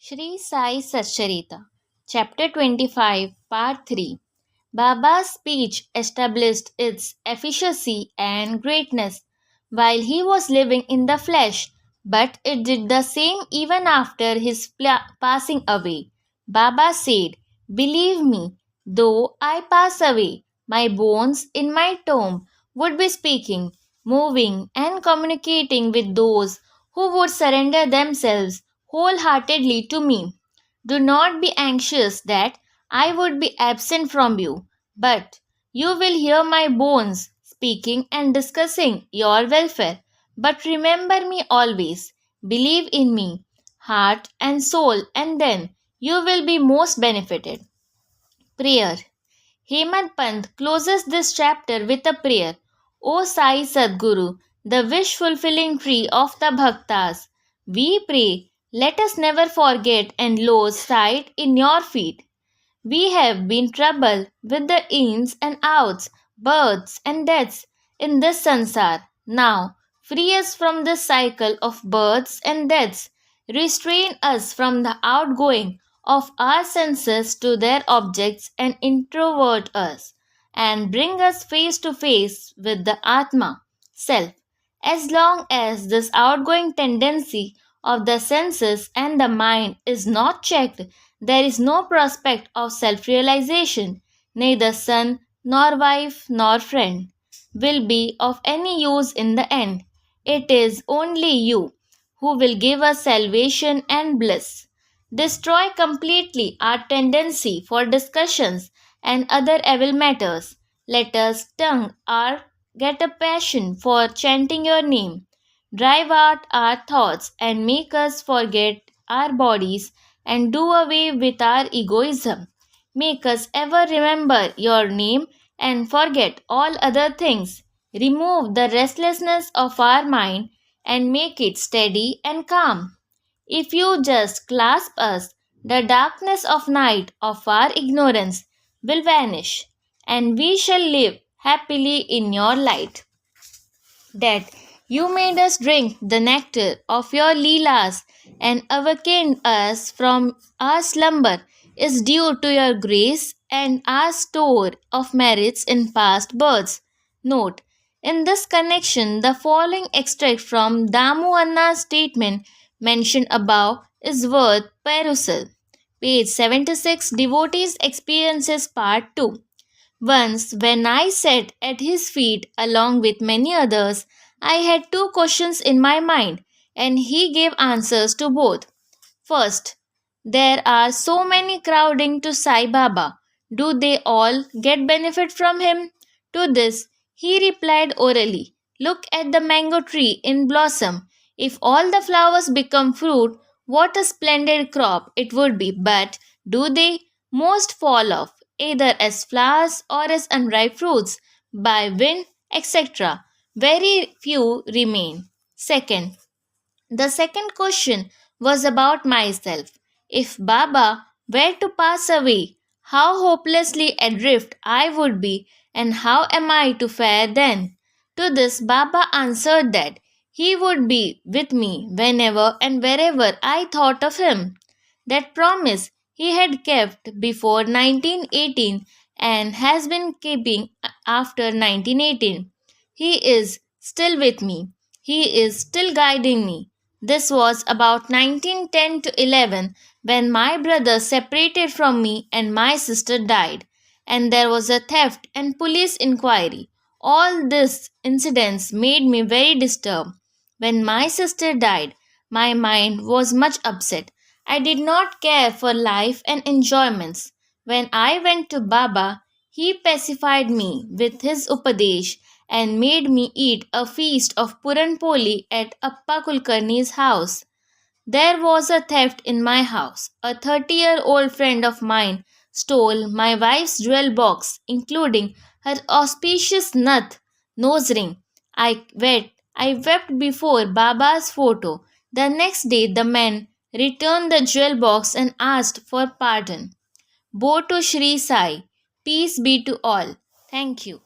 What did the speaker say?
Shri Sai Satcharita, Chapter 25, Part-3. Baba's speech established its efficacy and greatness while he was living in the flesh, but it did the same even after his passing away. Baba said, "Believe me, though I pass away, my bones in my tomb would be speaking, moving, and communicating with those who would surrender themselves wholeheartedly to me. Do not be anxious that I would be absent from you, but you will hear my bones speaking and discussing your welfare. But remember me always, believe in me, heart and soul, and then you will be most benefited." Prayer. Hemant Pant closes this chapter with a prayer. O Sai Sadguru, the wish fulfilling tree of the Bhaktas, we pray, let us never forget and lose sight in your feet. We have been troubled with the ins and outs, births and deaths in this sansar. Now, free us from this cycle of births and deaths. Restrain us from the outgoing of our senses to their objects and introvert us, and bring us face to face with the Atma, Self. As long as this outgoing tendency of the senses and the mind is not checked, there is no prospect of self realization. Neither son, nor wife, nor friend will be of any use in the end. It is only you who will give us salvation and bliss. Destroy completely our tendency for discussions and other evil matters. Let us tongue our get a passion for chanting your name. Drive out our thoughts and make us forget our bodies and do away with our egoism. Make us ever remember your name and forget all other things. Remove the restlessness of our mind and make it steady and calm. If you just clasp us, the darkness of night of our ignorance will vanish, and we shall live happily in your light. That you made us drink the nectar of your Leelas and awakened us from our slumber is due to your grace and our store of merits in past births. Note, in this connection, the following extract from Damu Anna's statement mentioned above is worth perusal. Page 76, Devotees' Experiences Part 2. Once, when I sat at his feet along with many others, I had two questions in my mind, and he gave answers to both. First, there are so many crowding to Sai Baba. Do they all get benefit from him? To this, he replied orally, "Look at the mango tree in blossom. If all the flowers become fruit, what a splendid crop it would be. But do they? Most fall off, either as flowers or as unripe fruits, by wind, etc. Very few remain. Second, the second question was about myself. If Baba were to pass away, how hopelessly adrift I would be, and how am I to fare then? To this, Baba answered that he would be with me whenever and wherever I thought of him. That promise he had kept before 1918 and has been keeping after 1918. He is still with me. He is still guiding me. This was about 1910 to 11 when my brother separated from me and my sister died, and there was a theft and police inquiry. All these incidents made me very disturbed. When my sister died, my mind was much upset. I did not care for life and enjoyments. When I went to Baba, he pacified me with his Upadesh and made me eat a feast of Puran Poli at Appa Kulkarni's house. There was a theft in my house. A 30-year-old friend of mine stole my wife's jewel box, including her auspicious nath nose ring. I wept before Baba's photo. The next day, the man returned the jewel box and asked for pardon. Bo to Shri Sai. Peace be to all. Thank you.